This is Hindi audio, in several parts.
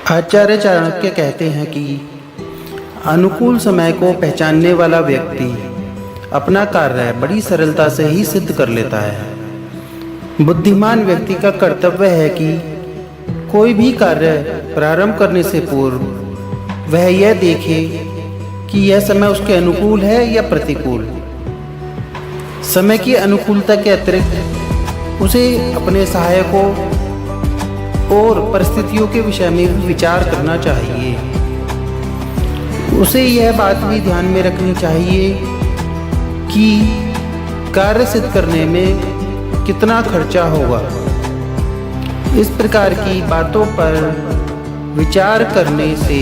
आचार्य चाणक्य कहते हैं कि अनुकूल समय को पहचानने वाला व्यक्ति अपना कार्य बड़ी सरलता से ही सिद्ध कर लेता है। बुद्धिमान व्यक्ति का कर्तव्य है कि कोई भी कार्य प्रारंभ करने से पूर्व वह यह देखे कि यह समय उसके अनुकूल है या प्रतिकूल। समय की अनुकूलता के अतिरिक्त उसे अपने सहायकों और परिस्थितियों के विषय में भी विचार करना चाहिए। उसे यह बात भी ध्यान में रखनी चाहिए कि कार्य सिद्ध करने में कितना खर्चा होगा। इस प्रकार की बातों पर विचार करने से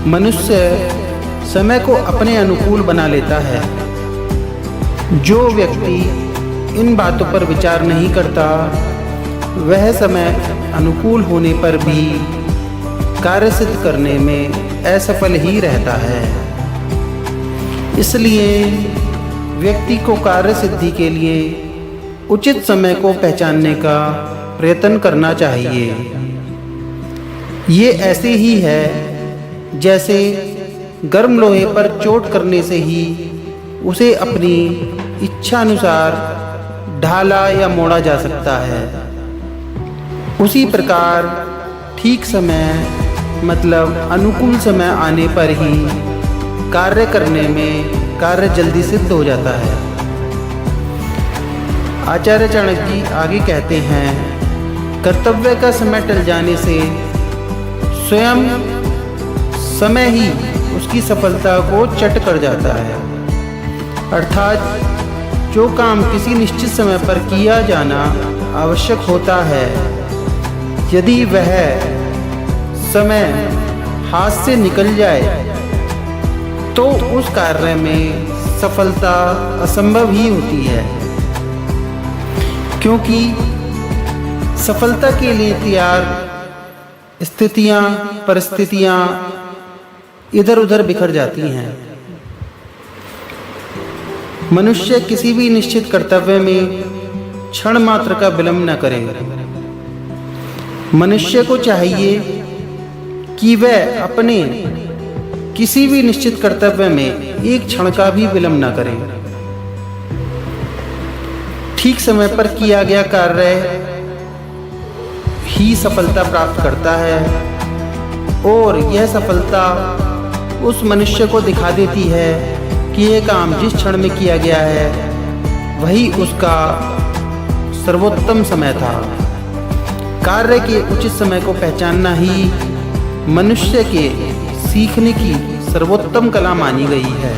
मनुष्य समय को अपने अनुकूल बना लेता है। जो व्यक्ति इन बातों पर विचार नहीं करता वह समय अनुकूल होने पर भी कार्य सिद्ध करने में असफल ही रहता है। इसलिए व्यक्ति को कार्य सिद्धि के लिए उचित समय को पहचानने का प्रयत्न करना चाहिए। ये ऐसे ही है जैसे गर्म लोहे पर चोट करने से ही उसे अपनी इच्छा अनुसार ढाला या मोड़ा जा सकता है। उसी प्रकार ठीक समय मतलब अनुकूल समय आने पर ही कार्य करने में कार्य जल्दी सिद्ध हो जाता है। आचार्य चाणक्य जी आगे कहते हैं, कर्तव्य का समय टल जाने से स्वयं समय ही उसकी सफलता को चट कर जाता है। अर्थात जो काम किसी निश्चित समय पर किया जाना आवश्यक होता है, यदि वह समय हाथ से निकल जाए तो उस कार्य में सफलता असंभव ही होती है, क्योंकि सफलता के लिए तैयार स्थितियां परिस्थितियां इधर उधर बिखर जाती हैं। मनुष्य किसी भी निश्चित कर्तव्य में क्षण मात्र का विलंब न करे। मनुष्य को चाहिए कि वह अपने किसी भी निश्चित कर्तव्य में एक क्षण का भी विलंब न करे। ठीक समय पर किया गया कार्य ही सफलता प्राप्त करता है और यह सफलता उस मनुष्य को दिखा देती है कि यह काम जिस क्षण में किया गया है वही उसका सर्वोत्तम समय था। कार्य के उचित समय को पहचानना ही मनुष्य के सीखने की सर्वोत्तम कला मानी गई है।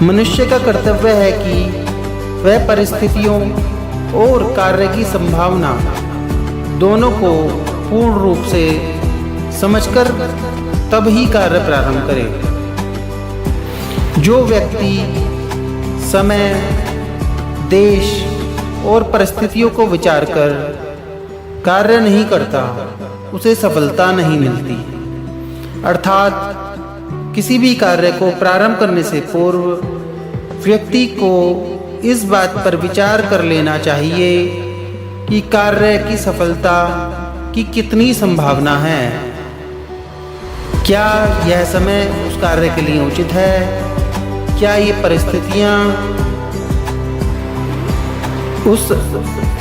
मनुष्य का कर्तव्य है कि वह परिस्थितियों और कार्य की संभावना दोनों को पूर्ण रूप से समझकर तब ही कार्य प्रारंभ करे। जो व्यक्ति समय, देश और परिस्थितियों को विचार कर कार्य नहीं करता उसे सफलता नहीं मिलती। अर्थात किसी भी कार्य को प्रारंभ करने से पूर्व व्यक्ति को इस बात पर विचार कर लेना चाहिए कि कार्य की सफलता की कितनी संभावना है। क्या यह समय उस कार्य के लिए उचित है? क्या ये परिस्थितियां उस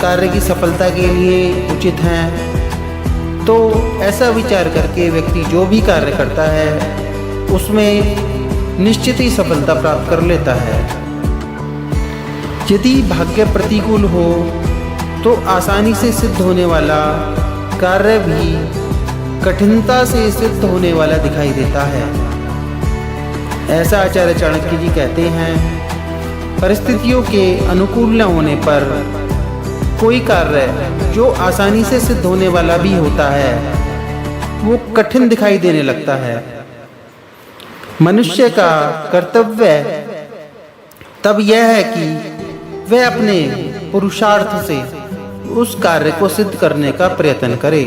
कार्य की सफलता के लिए उचित हैं? तो ऐसा विचार करके व्यक्ति जो भी कार्य करता है उसमें निश्चित ही सफलता प्राप्त कर लेता है। यदि भाग्य प्रतिकूल हो तो आसानी से सिद्ध होने वाला कार्य भी कठिनता से सिद्ध होने वाला दिखाई देता है। ऐसा आचार्य चाणक्य जी कहते हैं, परिस्थितियों के अनुकूल न होने पर कोई कार्य जो आसानी से सिद्ध होने वाला भी होता है वो कठिन दिखाई देने लगता है। मनुष्य का कर्तव्य तब यह है कि वह अपने पुरुषार्थ से उस कार्य को सिद्ध करने का प्रयत्न करे,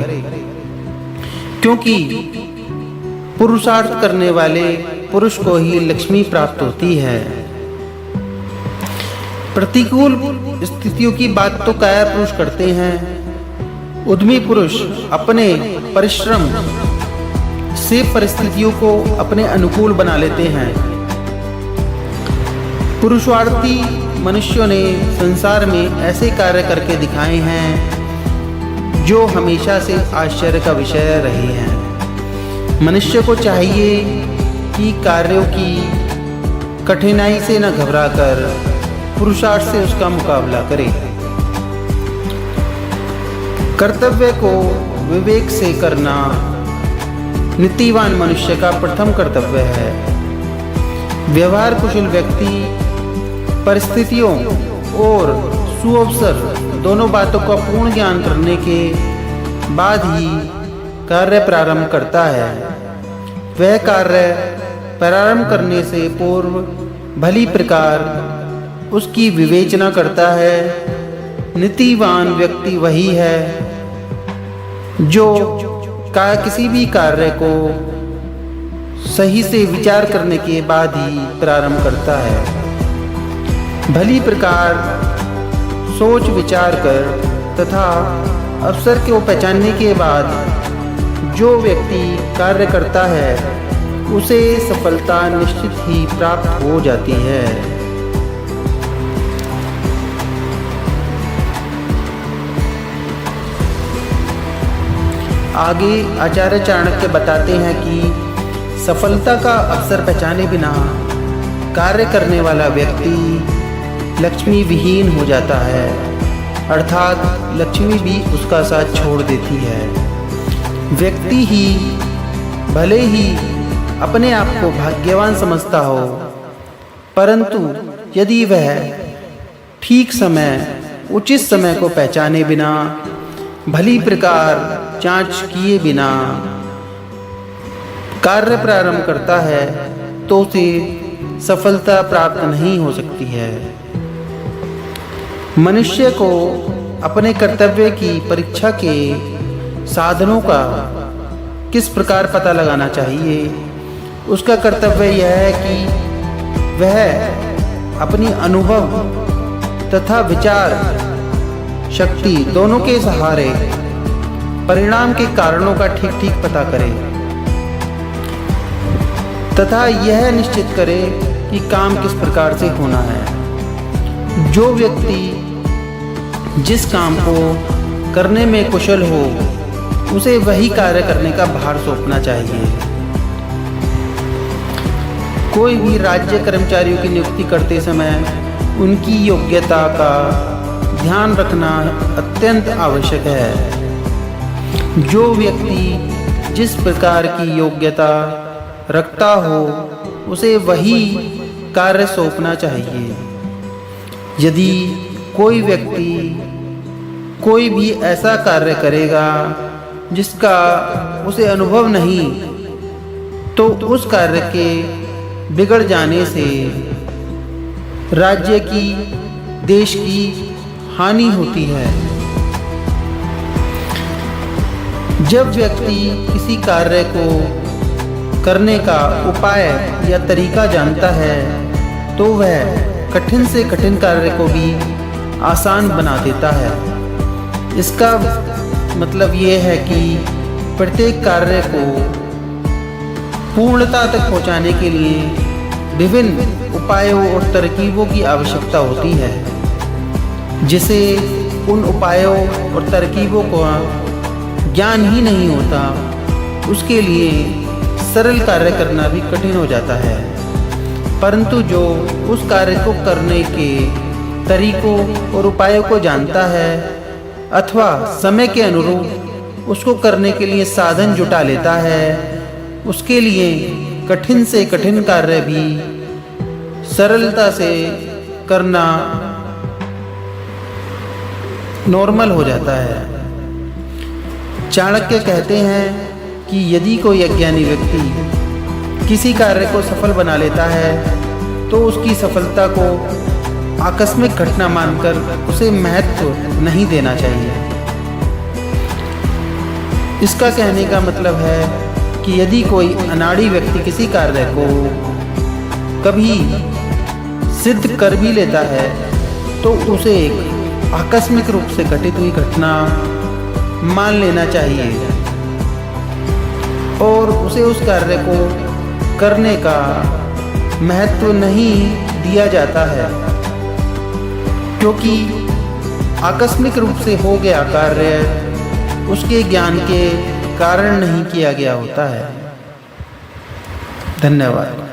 क्योंकि पुरुषार्थ करने वाले पुरुष को ही लक्ष्मी प्राप्त होती है। प्रतिकूल स्थितियों की बात तो काया पुरुष करते हैं, उद्यमी पुरुष अपने परिश्रम से परिस्थितियों को अपने अनुकूल बना लेते हैं। पुरुषार्थी मनुष्यों ने संसार में ऐसे कार्य करके दिखाए हैं जो हमेशा से आश्चर्य का विषय रहे हैं। मनुष्य को चाहिए कि कार्यों की कठिनाई से न घबराकर पुरुषार्थ से उसका मुकाबला करे। कर्तव्य को विवेक से करना नीतिवान मनुष्य का प्रथम कर्तव्य है। व्यवहार कुशल व्यक्ति परिस्थितियों और सुअवसर दोनों बातों का पूर्ण ज्ञान करने के बाद ही कार्य प्रारंभ करता है। वह कार्य प्रारंभ करने से पूर्व भली प्रकार उसकी विवेचना करता है। नीतिवान व्यक्ति वही है जो किसी भी कार्य को सही से विचार करने के बाद ही प्रारंभ करता है। भली प्रकार सोच विचार कर तथा अवसर को पहचानने के बाद जो व्यक्ति कार्य करता है उसे सफलता निश्चित ही प्राप्त हो जाती है। आगे आचार्य चाणक्य बताते हैं कि सफलता का अवसर पहचाने बिना कार्य करने वाला व्यक्ति लक्ष्मी विहीन हो जाता है, अर्थात लक्ष्मी भी उसका साथ छोड़ देती है। व्यक्ति ही भले ही अपने आप को भाग्यवान समझता हो, परंतु यदि वह ठीक समय उचित समय को पहचाने बिना भली प्रकार जांच किए बिना कार्य प्रारंभ करता है तो उसे सफलता प्राप्त नहीं हो सकती है। मनुष्य को अपने कर्तव्य की परीक्षा के साधनों का किस प्रकार पता लगाना चाहिए। उसका कर्तव्य यह है कि वह अपनी अनुभव तथा विचार शक्ति दोनों के सहारे परिणाम के कारणों का ठीक ठीक पता करे तथा यह निश्चित करे कि काम किस प्रकार से होना है। जो व्यक्ति जिस काम को करने में कुशल हो उसे वही कार्य करने का भार सौंपना चाहिए। कोई भी राज्य कर्मचारियों की नियुक्ति करते समय उनकी योग्यता का ध्यान रखना अत्यंत आवश्यक है। जो व्यक्ति जिस प्रकार की योग्यता रखता हो उसे वही कार्य सौंपना चाहिए। यदि कोई व्यक्ति कोई भी ऐसा कार्य करेगा जिसका उसे अनुभव नहीं, तो उस कार्य के बिगड़ जाने से राज्य की देश की हानि होती है। जब व्यक्ति किसी कार्य को करने का उपाय या तरीका जानता है तो वह कठिन से कठिन कार्य को भी आसान बना देता है। इसका मतलब ये है कि प्रत्येक कार्य को पूर्णता तक पहुंचाने के लिए विभिन्न उपायों और तरकीबों की आवश्यकता होती है, जिसे उन उपायों और तरकीबों का ज्ञान ही नहीं होता उसके लिए सरल कार्य करना भी कठिन हो जाता है। परंतु जो उस कार्य को करने के तरीकों और उपायों को जानता है अथवा समय के अनुरूप उसको करने के लिए साधन जुटा लेता है, उसके लिए कठिन से कठिन कार्य भी सरलता से करना नॉर्मल हो जाता है। चाणक्य कहते हैं कि यदि कोई अज्ञानी व्यक्ति किसी कार्य को सफल बना लेता है तो उसकी सफलता को आकस्मिक घटना मानकर उसे महत्व नहीं देना चाहिए। इसका कहने का मतलब है कि यदि कोई अनाड़ी व्यक्ति किसी कार्य को कभी सिद्ध कर भी लेता है तो उसे एक आकस्मिक रूप से घटित हुई घटना मान लेना चाहिए और उसे उस कार्य को करने का महत्व नहीं दिया जाता है, क्योंकि आकस्मिक रूप से हो गया कार्य उसके ज्ञान के कारण नहीं किया गया होता है। धन्यवाद।